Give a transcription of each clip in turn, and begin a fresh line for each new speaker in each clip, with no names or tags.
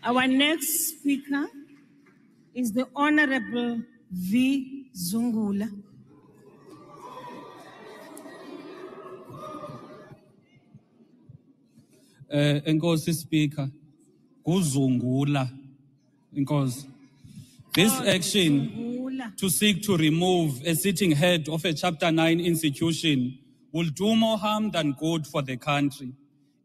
Our next speaker is the Honorable V. Zungula.
Enkosi Speaker, Zungula, Enkosi. This action
Zungula.
to seek to remove a sitting head of a Chapter 9 institution will do more harm than good for the country.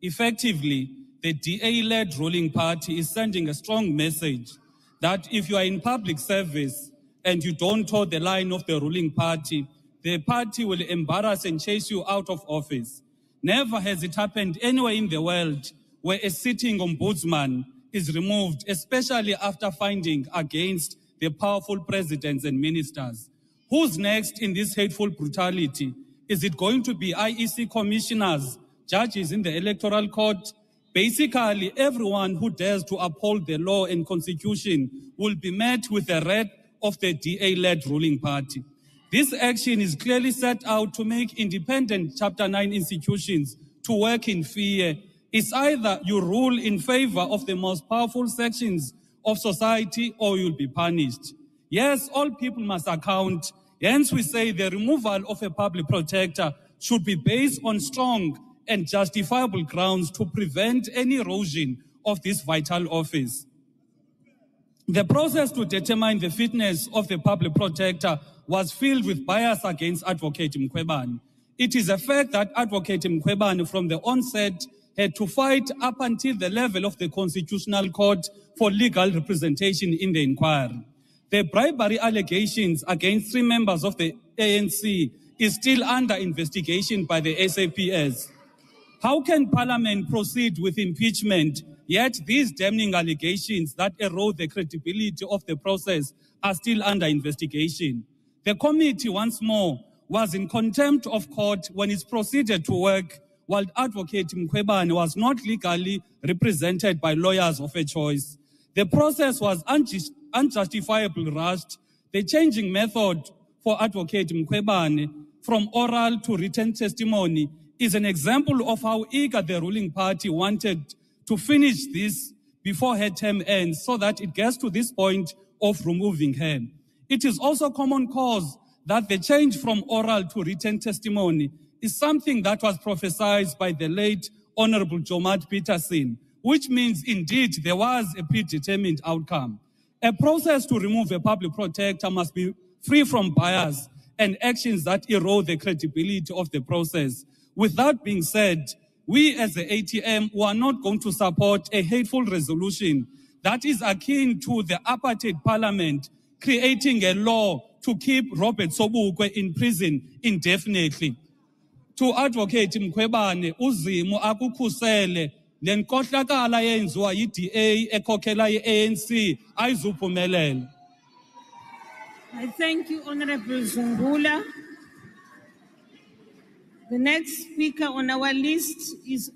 Effectively, the DA-led ruling party is sending a strong message that if you are in public service and you don't toe the line of the ruling party, the party will embarrass and chase you out of office. Never has it happened anywhere in the world where a sitting ombudsman is removed, especially after finding against the powerful presidents and ministers. Who's next in this hateful brutality? Is it going to be IEC commissioners, judges in the Electoral Court? Basically, everyone who dares to uphold the law and constitution will be met with the wrath of the DA-led ruling party. This action is clearly set out to make independent Chapter 9 institutions to work in fear. It's either you rule in favor of the most powerful sections of society or you'll be punished. Yes, all people must account. Hence, we say the removal of a public protector should be based on strong and justifiable grounds to prevent any erosion of this vital office. The process to determine the fitness of the public protector was filled with bias against Advocate Mkhwebane. It is a fact that Advocate Mkhwebane from the onset had to fight up until the level of the Constitutional Court for legal representation in the inquiry. The bribery allegations against 3 members of the ANC is still under investigation by the SAPS. How can Parliament proceed with impeachment, yet these damning allegations that erode the credibility of the process are still under investigation? The committee, once more, was in contempt of court when it proceeded to work, while Advocate Mkhwebane was not legally represented by lawyers of a choice. The process was unjustifiably rushed. The changing method for Advocate Mkhwebane from oral to written testimony is an example of how eager the ruling party wanted to finish this before her term ends so that it gets to this point of removing her. It is also common cause that the change from oral to written testimony is something that was prophesied by the late Honorable Jomat Peterson, which means indeed there was a predetermined outcome. A process to remove a public protector must be free from bias and actions that erode the credibility of the process. With that being said, we as the ATM are not going to support a hateful resolution that is akin to the apartheid parliament creating a law to keep Robert Sobukwe in prison indefinitely. To Advocate Mkhwebane, uZimo akukhusele lenkohlakala yenziwa yi-DA ekhokhela i-ANC ayizuphumelela.
I thank you, Honorable Zungula. The next speaker on our list is